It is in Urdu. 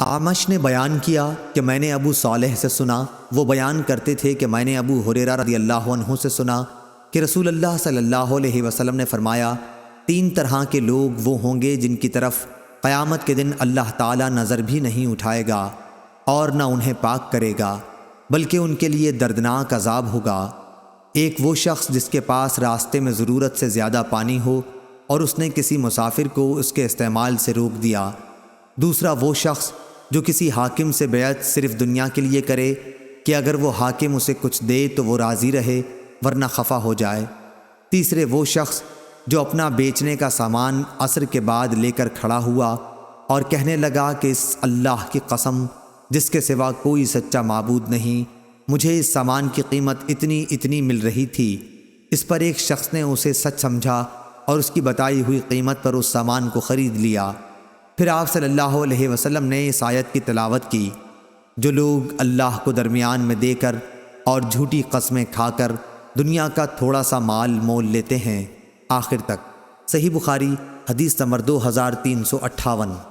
اعمش نے بیان کیا کہ میں نے ابو صالح سے سنا، وہ بیان کرتے تھے کہ میں نے ابو ہریرہ رضی اللہ عنہ سے سنا کہ رسول اللہ صلی اللہ علیہ وسلم نے فرمایا، 3 طرح کے لوگ وہ ہوں گے جن کی طرف قیامت کے دن اللہ تعالی نظر بھی نہیں اٹھائے گا اور نہ انہیں پاک کرے گا، بلکہ ان کے لیے دردناک عذاب ہوگا۔ ایک وہ شخص جس کے پاس راستے میں ضرورت سے زیادہ پانی ہو اور اس نے کسی مسافر کو اس کے استعمال سے روک دیا۔ دوسرا وہ شخص جو کسی حاکم سے بیعت صرف دنیا کے لیے کرے کہ اگر وہ حاکم اسے کچھ دے تو وہ راضی رہے ورنہ خفا ہو جائے۔ تیسرے وہ شخص جو اپنا بیچنے کا سامان عصر کے بعد لے کر کھڑا ہوا اور کہنے لگا کہ اس اللہ کی قسم جس کے سوا کوئی سچا معبود نہیں، مجھے اس سامان کی قیمت اتنی مل رہی تھی۔ اس پر ایک شخص نے اسے سچ سمجھا اور اس کی بتائی ہوئی قیمت پر اس سامان کو خرید لیا۔ پھر آپ صلی اللہ علیہ وسلم نے اس آیت کی تلاوت کی، جو لوگ اللہ کو درمیان میں دے کر اور جھوٹی قسمیں کھا کر دنیا کا تھوڑا سا مال مول لیتے ہیں، آخر تک۔ صحیح بخاری حدیث نمبر 2358۔